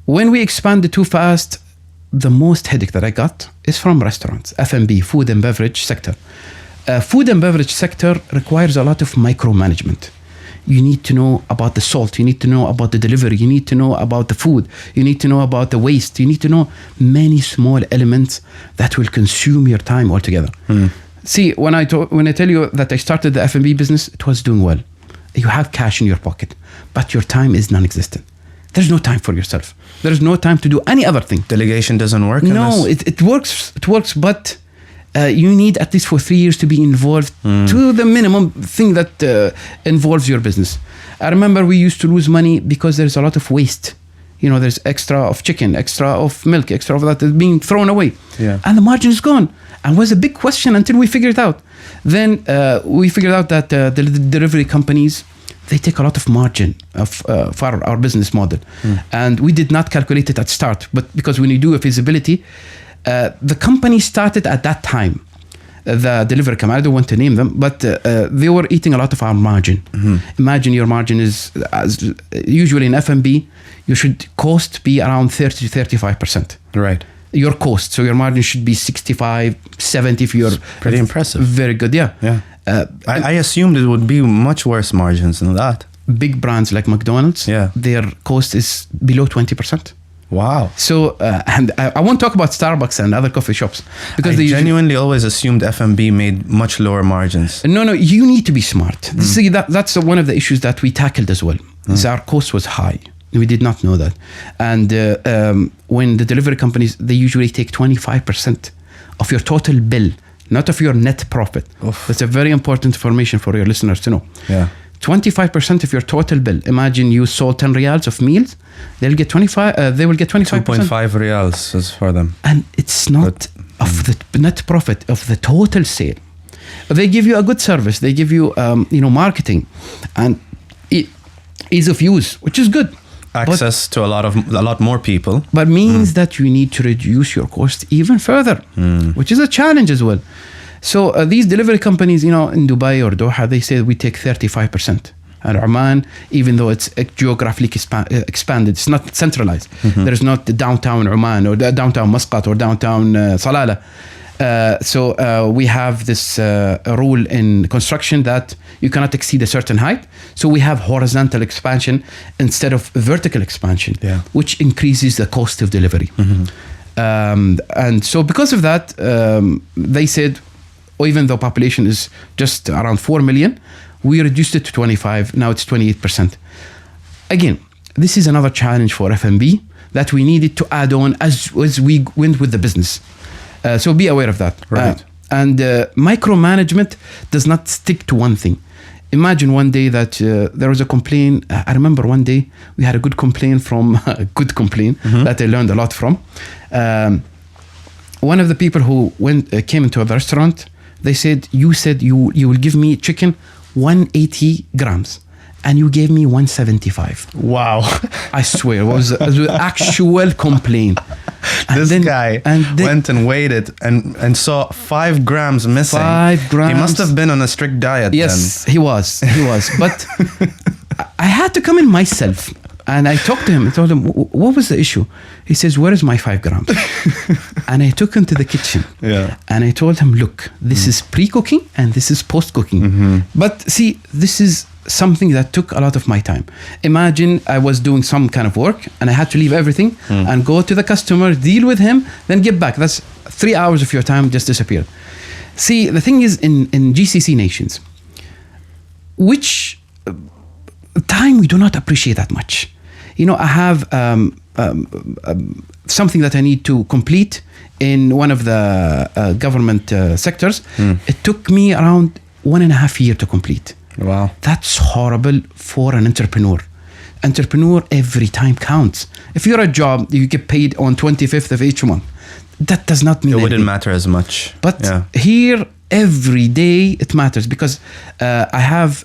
When we expanded too fast, the most headache that I got is from restaurants, F&B, food and beverage sector. Food and beverage sector requires a lot of micromanagement. You need to know about the salt. You need to know about the delivery. You need to know about the food. You need to know about the waste. You need to know many small elements that will consume your time altogether. See, when I tell you that I started the F&B business, it was doing well. You have cash in your pocket, but your time is non-existent. There's no time for yourself. There's no time to do any other thing. Delegation doesn't work? No, it works. It works, but you need at least for 3 years to be involved to the minimum thing that involves your business. I remember we used to lose money because there's a lot of waste. You know, there's extra of chicken, extra of milk, extra of that is being thrown away. Yeah. And the margin is gone. And was a big question until we figured it out. Then we figured out that the delivery companies, they take a lot of margin for our business model. And we did not calculate it at start, but because when you do a feasibility, the company started at that time, the delivery company, I don't want to name them, but they were eating a lot of our margin. Imagine your margin is, usually in F&B, you should cost be around 30 to 35%. Right. Your cost, so your margin should be 65, 70 if you're... Pretty impressive. Very good, yeah. I assumed it would be much worse margins than that. Big brands like McDonald's, their cost is below 20%. Wow. So, and I won't talk about Starbucks and other coffee shops. Because I genuinely always assumed F&B made much lower margins. No, you need to be smart. See, that's one of the issues that we tackled as well. So our cost was high. We did not know that. And when the delivery companies, they usually take 25% of your total bill, not of your net profit. Oof. That's a very important information for your listeners to know. Yeah. 25% of your total bill. Imagine you sold 10 riyals of meals. They'll get 25. They will get 25%. 2.5 riyals is for them. And it's not of the net profit of the total sale. They give you a good service. They give you, marketing and ease of use, which is good. Access to a lot more people. But means that you need to reduce your cost even further, which is a challenge as well. So these delivery companies, in Dubai or Doha, they say we take 35%. And Oman, even though it's geographically expanded, it's not centralized. There is not the downtown Oman or the downtown Muscat or downtown Salalah. So we have this rule in construction that you cannot exceed a certain height. So we have horizontal expansion instead of vertical expansion, which increases the cost of delivery. And so because of that, they said, even though population is just around 4 million, we reduced it to 25. Now it's 28%. Again, this is another challenge for F&B that we needed to add on as we went with the business. So be aware of that. Right. And micromanagement does not stick to one thing. Imagine one day that there was a complaint. I remember one day we had a good complaint from a good complaint that I learned a lot from. One of the people who came into the restaurant, they said, you said you will give me chicken 180 grams. And you gave me 175. Wow. I swear, it was an actual complaint. This guy went and weighed it and saw 5 grams missing. 5 grams. He must have been on a strict diet. Yes, he was. But I had to come in myself. And I talked to him and told him, what was the issue? He says, where is my 5 grams? And I took him to the kitchen. And I told him, look, this is pre-cooking and this is post-cooking. But see, this is something that took a lot of my time. Imagine I was doing some kind of work and I had to leave everything and go to the customer, deal with him, then get back. That's 3 hours of your time just disappeared. See, the thing is in GCC nations, which time we do not appreciate that much. I have something that I need to complete in one of the government sectors. It took me around 1.5 years to complete. Wow. That's horrible for an entrepreneur. Entrepreneur, every time counts. If you're a job, you get paid on 25th of each month. That does not mean it wouldn't anything. matter as much. But here, every day it matters because I have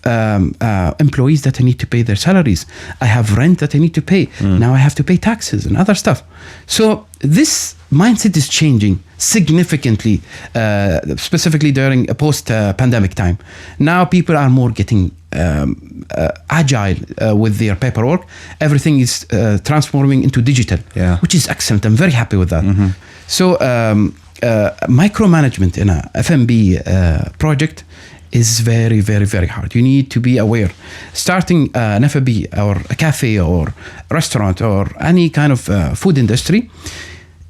employees that I need to pay their salaries. I have rent that I need to pay. Now I have to pay taxes and other stuff. So this mindset is changing significantly, specifically during a post-pandemic time. Now people are more getting agile with their paperwork. Everything is transforming into digital, which is excellent. I'm very happy with that. So micromanagement in a F&B project is very, very, very hard. You need to be aware. Starting an F&B or a cafe or restaurant or any kind of food industry,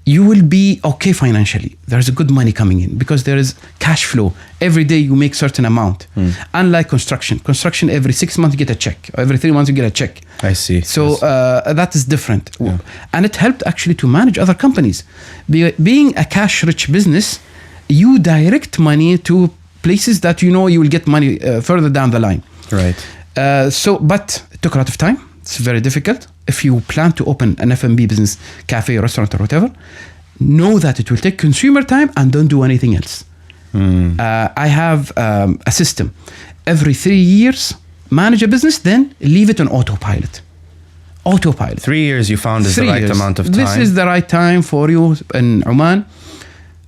you will be okay financially. There's a good money coming in because there is cash flow. Every day you make certain amount. Unlike construction every 6 months you get a check. Every 3 months you get a check. I see. So that is different. And it helped actually to manage other companies. Being a cash-rich business, you direct money to places that you know you will get money further down the line. Right. But it took a lot of time. It's very difficult. If you plan to open an F&B business, cafe, restaurant, or whatever, know that it will take consumer time and don't do anything else. I have a system. Every 3 years, manage a business, then leave it on autopilot. 3 years you found is the right amount of time. This is the right time for you in Oman.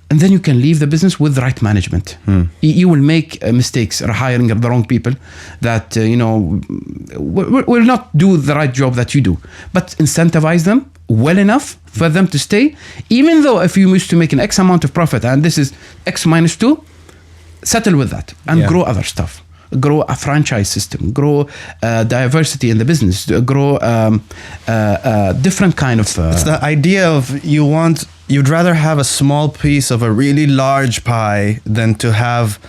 And then you can leave the business with the right management. You will make mistakes or hiring the wrong people that, will not do the right job that you do. But incentivize them well enough for them to stay. Even though if you used to make an X amount of profit and this is X minus 2, settle with that and grow other stuff. Grow a franchise system, grow diversity in the business, grow different kind of... it's the idea of you'd rather have a small piece of a really large pie than to have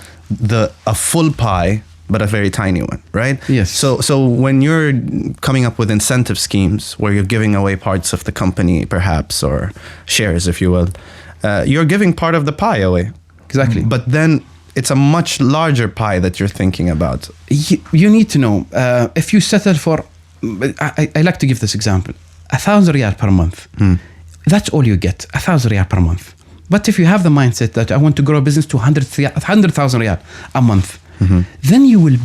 a full pie, but a very tiny one, right? Yes. So when you're coming up with incentive schemes where you're giving away parts of the company, perhaps, or shares, if you will, you're giving part of the pie away. Exactly. But then it's a much larger pie that you're thinking about. You need to know, if you settle for, I like to give this example, 1,000 riyal per month. That's all you get, 1,000 riyal per month. But if you have the mindset that I want to grow a business to 100,000 riyal a month, then you will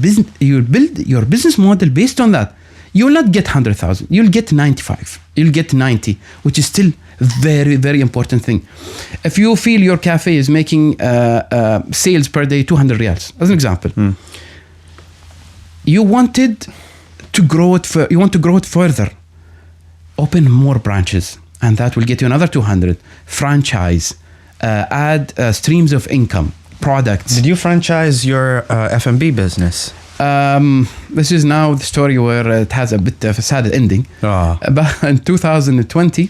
build your business model based on that. You will not get 100,000. You'll get 95. You'll get 90, which is still very, very important thing. If you feel your cafe is making sales per day 200 riyals, as an example, you wanted to grow it. You want to grow it further. Open more branches, and that will get you another 200. Franchise, add streams of income, products. Did you franchise your F&B business? This is now the story where it has a bit of a sad ending. But in 2020,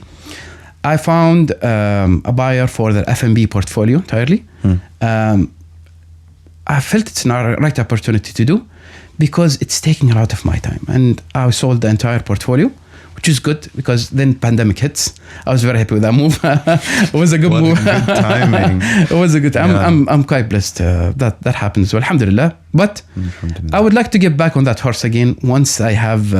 I found a buyer for the F&B portfolio entirely. I felt it's not a right opportunity to do because it's taking a lot of my time. And I sold the entire portfolio, which is good because then pandemic hits. I was very happy with that move. It was a good move. Good timing. It was a good. I'm quite blessed that happened. So alhamdulillah. But I would like to get back on that horse again once I have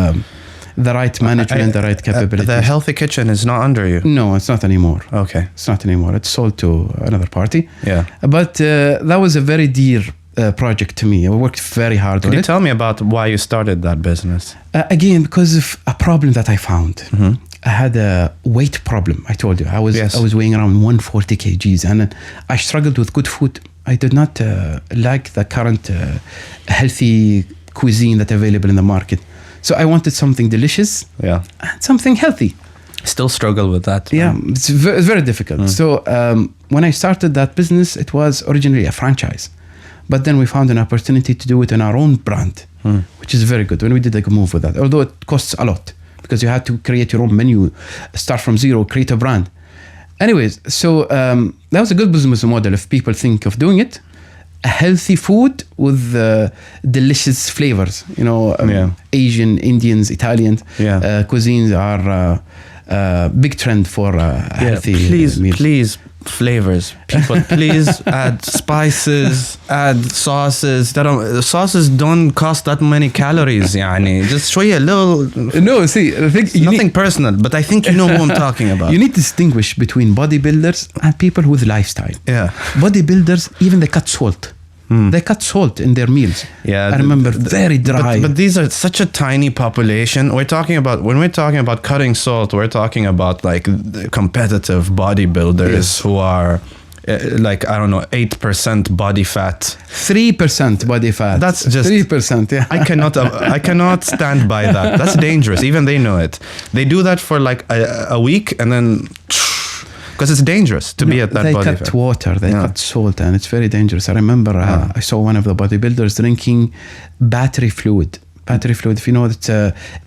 the right management, the right capabilities. The healthy kitchen is not under you. No, it's not anymore. Okay, it's not anymore. It's sold to another party. Yeah, but that was a very dear project to me. I worked very hard on it. Can you tell me about why you started that business? Again, because of a problem that I found. I had a weight problem. I told you I was weighing around 140 kgs, and I struggled with good food. I did not like the current healthy cuisine that's available in the market. So I wanted something delicious, and something healthy. Still struggle with that. Yeah, it's very difficult. So when I started that business, it was originally a franchise. But then we found an opportunity to do it in our own brand, which is very good. When we did a move with that, although it costs a lot because you had to create your own menu, start from zero, create a brand. Anyways, so that was a good business model if people think of doing it. A healthy food with delicious flavors. Asian, Indians, Italians cuisines are a big trend for healthy meals. Please. Flavors, people, please add spices, add sauces. Sauces don't cost that many calories. Just show you a little. No, see, the thing, nothing personal, but I think you know who I'm talking about. You need to distinguish between bodybuilders and people with lifestyle. Yeah, bodybuilders, even they cut salt. They cut salt in their meals. Yeah, I remember very dry. But these are such a tiny population. When we're talking about cutting salt, we're talking about like competitive bodybuilders who are like, I don't know, 8% body fat. 3% body fat. That's just 3%. Yeah. I cannot stand by that. That's dangerous. Even they know it. They do that for like a week, and then because it's dangerous to be at that they body cut fat. water, they cut salt, and it's very dangerous. I remember I saw one of the bodybuilders drinking battery fluid. Battery fluid, if you know, it's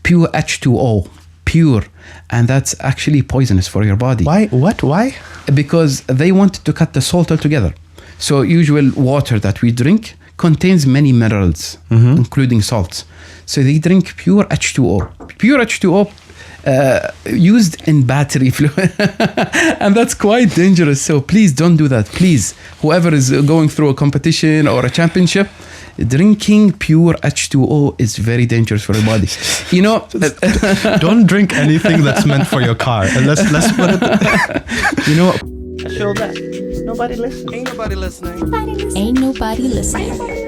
pure H2O, pure, and that's actually poisonous for your body. Why? What? Why? Because they wanted to cut the salt altogether. So usual water that we drink contains many minerals, including salts. So they drink pure H2O. Pure H2O used in battery fluid. And that's quite dangerous. So please don't do that. Please, whoever is going through a competition or a championship, drinking pure H2O is very dangerous for your body. You know, don't drink anything that's meant for your car. And let's put it. You know, I show that nobody listening. Ain't nobody listening. Ain't nobody listening.